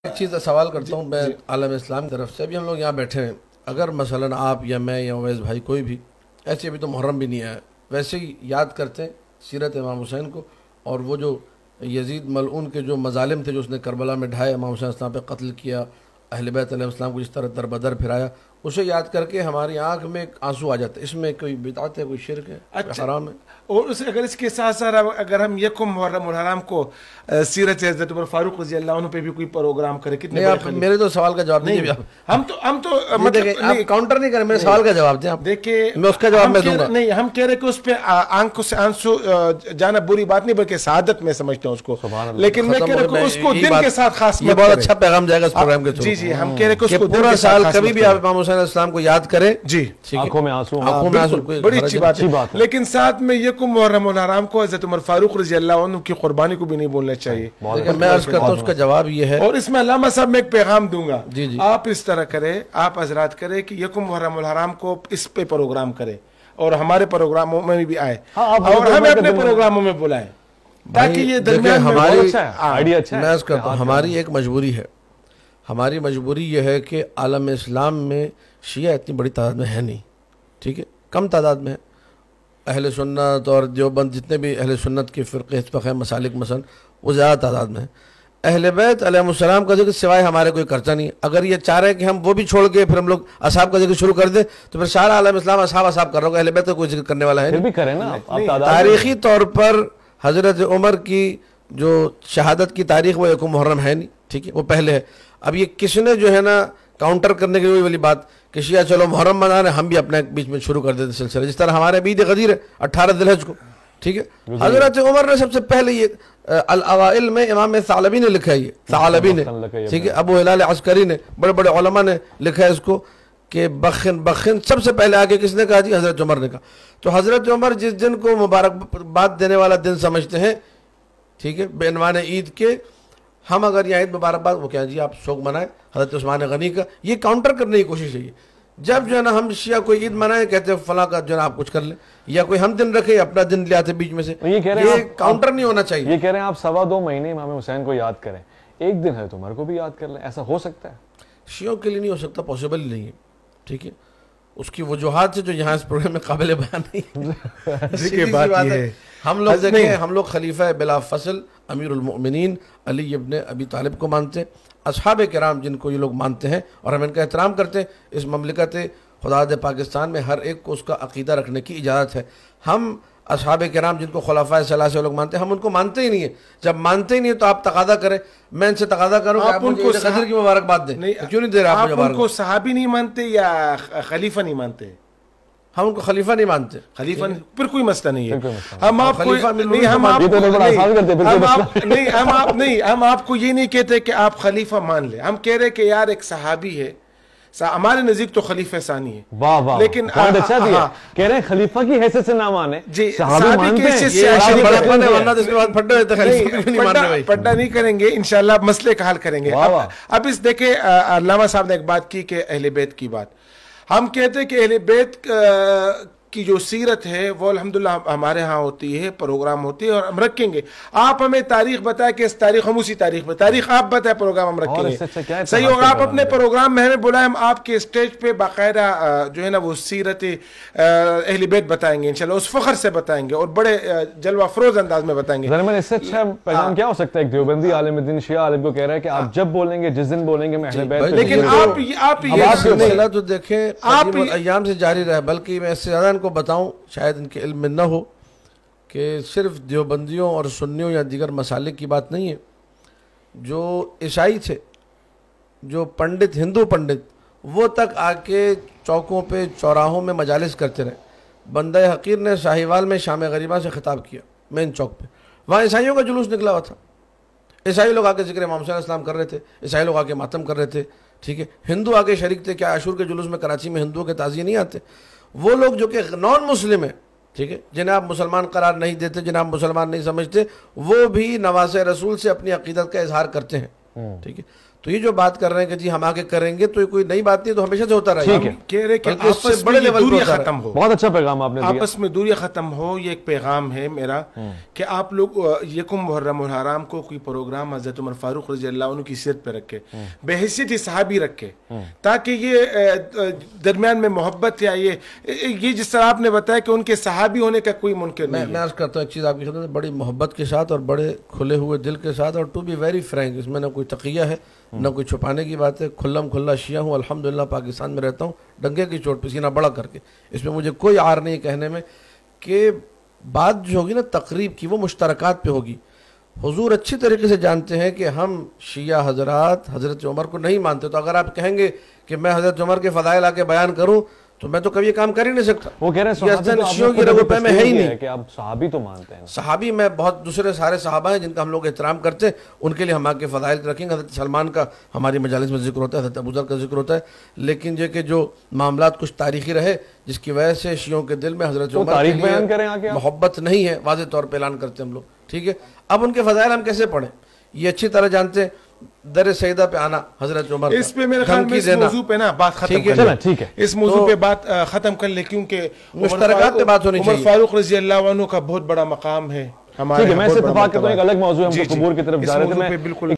ایک چیز سوال کرتا ہوں میں عالم اسلام کی طرف سے. ابھی ہم لوگ یہاں بیٹھے ہیں, اگر مثلا آپ یا میں یا اویس بھائی کوئی بھی ایسے, ابھی تو محرم بھی نہیں آیا, ویسے ہی یاد کرتے ہیں سیرت امام حسین کو اور وہ جو یزید ملعون کے جو مظالم تھے جو اس نے کربلا میں ڈھائے, امام حسین السلام پہ قتل کیا, اہل بیت علیہ السلام کو جس طرح در بدر پھرایا, اسے یاد کر کے ہماری آنکھ میں آنسو آ جاتے ہیں. اس میں کوئی بدعت ہے, کوئی شرک ہے, حرام ہے؟ اور اگر اس کے ساتھ ساتھ اگر ہم یکم محرم الحرام کو سیرت حضرت عمر فاروق رضی اللہ عنہ پہ بھی کوئی پروگرام کرے, کتنے آپ میرے تو سوال کا جواب نہیں, ہم تو آپ کاؤنٹر نہیں کریں, میرے سوال کا جواب دیں. آپ دیکھیں میں اس کا جواب میں دوں گا. نہیں, ہم کہہ رہے کہ اس پہ آنکھوں سے آنسو جانا بری بات نہیں, بلکہ سعادت میں سمجھتا ہوں اس کو, لیکن میں کہہ رہا کہ اس کو دن کے ساتھ خاص, یہ بہت اچھا پیغام جائے گا اس پروگرام کے تھرو. جی جی, ہم کہہ رہے کہ اس کو پورا سال کبھی بھی آپ امام حسین السلام کو یاد کریں, جی آنکھوں میں آنسو, بڑی اچھی بات ہے, لیکن ساتھ میں یکم محرم الحرام کو حضرت عمر فاروق رضی اللہ عنہ کی قربانی کو بھی نہیں بولنا چاہیے. میں عرض کرتا ہوں اس کا جواب یہ ہے, اور اس میں علامہ صاحب میں ایک پیغام دوں گا, جی جی, آپ اس طرح کریں, آپ حضرات کریں کہ یکم محرم الحرام کو اس پہ پروگرام کریں اور ہمارے پروگراموں میں بھی آئے اور ہمیں اپنے پروگراموں میں بلائیں, تاکہ یہ درمیان ہماری آئیڈیا اچھا ہے. میں عرض کرتا ہوں ہماری ایک مجبوری ہے, ہماری مجبوری یہ ہے کہ عالم اسلام میں شیعہ اتنی بڑی تعداد میں ہے نہیں, ٹھیک ہے, کم تعداد میں ہے. اہل سنت اور دیوبند جتنے بھی اہل سنت کے فرقے حزب خیر مسالک مثلا وہ زیادہ تعداد میں ہے. اہل بیت علیہ السلام کا ذکر سوائے ہمارے کوئی کرتا نہیں. اگر یہ چاہ رہے ہیں کہ ہم وہ بھی چھوڑ کے پھر ہم لوگ اصحاب کا ذکر شروع کر دیں تو پھر سارا عالم اسلام اصحاب کر رہا ہوگا, اہل بیت کا کوئی ذکر کرنے والا ہے پھر بھی کریں نا. تاریخی طور پر حضرت عمر کی جو شہادت کی تاریخ وہ یکم محرم ہے نہیں, ٹھیک ہے, وہ پہلے ہے. اب یہ کس نے جو ہے نا کاؤنٹر کرنے کی وہی والی بات کہ شیعہ چلو محرم منا رہے ہیں, ہم بھی اپنے بیچ میں شروع کر دیتے سلسلہ, جس طرح ہمارے عید غدیر ہے 18 ذی الحجہ کو, ٹھیک ہے. حضرت عمر نے سب سے پہلے یہ الاوائل میں امام ثعلبی نے لکھا ہے, یہ ثعلبی نے, ٹھیک ہے, ابو ہلال عسکری نے, بڑے بڑے علماء نے لکھا ہے اس کو کہ بخن سب سے پہلے آگے کس نے کہا جی, حضرت عمر نے کہا. تو حضرت عمر جس دن کو مبارکباد دینے والا دن سمجھتے ہیں, ٹھیک ہے, بے عنوان عید کے, ہم اگر یہ عید مبارکباد وہ کہیں جی آپ شوق منائیں حضرت عثمان غنی کا, یہ کاؤنٹر کرنے کی کوشش ہے. جب جو ہے نا ہم شیعہ کوئی عید منائیں کہتے ہیں فلاں کا جو ہے نا آپ کچھ کر لیں, یا کوئی ہم دن رکھے اپنا دن لے آتے بیچ میں سے, یہ کاؤنٹر نہیں ہونا چاہیے. یہ کہہ رہے ہیں آپ 2.25 مہینے امام حسین کو یاد کریں, ایک دن حضرت عمر کو بھی یاد کر لیں, ایسا ہو سکتا ہے؟ شیعوں کے لیے نہیں ہو سکتا, پاسبل ہی نہیں ہے, ٹھیک ہے. اس کی وجوہات سے جو یہاں اس پروگرام میں قابل بیان نہیں ہے. ہم لوگ دیکھیں, ہم لوگ خلیفہ بلا فصل امیر المؤمنین علی ابن ابی طالب کو مانتے ہیں, اصحاب کرام جن کو یہ لوگ مانتے ہیں اور ہم ان کا احترام کرتے ہیں. اس مملکت خدا دے پاکستان میں ہر ایک کو اس کا عقیدہ رکھنے کی اجازت ہے. ہم اصحاب کرام جن کو خلفائے ثلاثہ لوگ مانتے ہیں, ہم ان کو مانتے ہی نہیں ہیں. جب مانتے ہی نہیں تو آپ تقاضا کریں, میں ان سے تقاضا کروں کہ آپ ان کو قدر کی مبارکباد دیں. کیوں نہیں دے رہے آپ؟ ان کو صحابی نہیں مانتے یا خلیفہ نہیں مانتے؟ ہم ان کو خلیفہ نہیں مانتے. خلیفہ پھر کوئی مسئلہ نہیں ہے. ہم آپ کو یہ نہیں کہتے کہ آپ خلیفہ مان لیں, ہم کہہ رہے کہ یار ایک صحابی ہے, ہمارے نزدیک تو خلیفہ ثانی ہے. واہ واہ, لیکن اچھا دیا, کہہ رہے ہیں خلیفہ کی حیثیت سے نہ مانے, جی صحابی کی حیثیت سے پڑھنا نہیں کریں گے انشاءاللہ, مسئلے کا حل کریں گے. اب اس دیکھیں علامہ صاحب نے ایک بات کی کہ اہل بیت کی بات, ہم کہتے ہیں کہ اہل بیت کی جو سیرت ہے وہ الحمدللہ ہمارے ہاں ہوتی ہے, پروگرام ہوتی ہے اور ہم رکھیں گے. آپ ہمیں تاریخ بتائیں کہ اس تاریخ, ہم اسی تاریخ پہ تاریخ آپ بتائیں, پروگرام ہم رکھیں گے. صحیح ہوگا, آپ اپنے پروگرام میں ہمیں بلائیں, ہم آپ کے اسٹیج پہ باقاعدہ جو ہے نا وہ سیرت اہل بیت بتائیں گے انشاءاللہ, اس فخر سے بتائیں گے اور بڑے جلوہ افروز انداز میں بتائیں گے. اس سے اچھا پیغام کیا ہو سکتا ہے؟ ایک دیوبندی عالم دین شیعہ عالم کو کہہ رہا ہے کہ آپ جب بولیں گے, جس دن بولیں گے میں اہل بیت, لیکن آپ یہ تو دیکھیں قدیم الایام سے جاری رہے. بلکہ میں اس سے زیادہ ان کو بتاؤں, شاید ان کے علم میں نہ ہو, کہ صرف دیوبندیوں اور سنیوں یا دیگر مسالک کی بات نہیں ہے. جو عیسائی تھے, جو پنڈت, ہندو پنڈت, وہ تک آ کے چوکوں پہ چوراہوں میں مجالس کرتے رہے. بندہ حقیر نے ساہیوال میں شام غریبہ سے خطاب کیا مین چوک پہ, وہاں عیسائیوں کا جلوس نکلا ہوا تھا. عیسائی لوگ آ کے ذکر امام حسین السلام کر رہے تھے, عیسائی لوگ آ کے ماتم کر رہے تھے, ٹھیک ہے. ہندو آ کے شریک تھے. کیا عاشور کے جلوس میں کراچی میں ہندوؤں کے تعزیے نہیں آتے؟ وہ لوگ جو کہ نان مسلم ہیں, ٹھیک ہے, جنہیں آپ مسلمان قرار نہیں دیتے, جنہیں آپ مسلمان نہیں سمجھتے, وہ بھی نواسہ رسول سے اپنی عقیدت کا اظہار کرتے ہیں. ٹھیک ہے. تو یہ جو بات کر رہے ہیں کہ جی ہم آگے کریں گے، تو یہ کوئی نئی بات نہیں، تو ہمیشہ سے ہوتا رہے گا. کہہ رہے کہ آپس میں بڑے لیول پہ ختم ہو. بہت اچھا پیغام آپ نے دیا. آپس میں دوریاں ختم ہو، یہ ایک پیغام ہے میرا کہ آپ لوگ یکم محرم الحرام کو کوئی پروگرام حضرت عمر فاروق رضی اللہ عنہ کی سیرت پہ رکھے، بحیثیت صحابی رکھے، تاکہ یہ درمیان میں محبت یا یہ جس طرح آپ نے بتایا کہ ان کے صحابی ہونے کا کوئی ممکن نہیں. میں عرض کرتا ہوں ایک چیز آپ کی خدمت میں، بڑی محبت کے ساتھ اور بڑے کھلے ہوئے دل کے ساتھ، اور ٹو بی ویری فرینک، اس میں نہ کوئی تقیہ ہے نہ کوئی چھپانے کی بات ہے. کھلم کھلا شیعہ ہوں، الحمدللہ پاکستان میں رہتا ہوں ڈنگے کی چوٹ پہ سینہ بڑا کر کے. اس میں مجھے کوئی عار نہیں کہنے میں کہ بات جو ہوگی نا تقریب کی وہ مشترکات پہ ہوگی. حضور اچھی طریقے سے جانتے ہیں کہ ہم شیعہ حضرات حضرت عمر کو نہیں مانتے. تو اگر آپ کہیں گے کہ میں حضرت عمر کے فضائل آ کے بیان کروں تو میں تو کبھی یہ کام کر ہی نہیں سکتا. وہ کہہ رہے ہیں شیعوں کی رگوں پہ میں ہے ہی نہیں کہ آپ صحابی تو مانتے ہیں. صحابی میں بہت دوسرے سارے صحابہ ہیں جن کا ہم لوگ احترام کرتے ہیں، ان کے لیے ہم آگے فضائل رکھیں گے. حضرت سلمان کا ہماری مجالس میں ذکر ہوتا ہے، حضرت ابوذر کا ذکر ہوتا ہے. لیکن یہ کہ جو معاملات کچھ تاریخی رہے جس کی وجہ سے شیعوں کے دل میں حضرت عمر کے لیے محبت نہیں ہے، واضح طور پہ اعلان کرتے ہیں ہم لوگ. ٹھیک ہے، اب ان کے فضائل ہم کیسے پڑھیں؟ یہ اچھی طرح جانتے ہیں. در سیدہ پہ آنا حضرت عمر، اس پہ میرے خیال میں اس موضوع پہ نا بات ختم کر لیں. ٹھیک ہے، اس موضوع پہ بات ختم کر لیں کیونکہ مشترکات پہ بات ہونی چاہیے. عمر فاروق رضی اللہ عنہ کا بہت بڑا مقام ہے ہمارے. میں اس اتفاق کرتا ہوں ایک الگ موضوع ہم قبور کی طرف جا رہے تھے. بالکل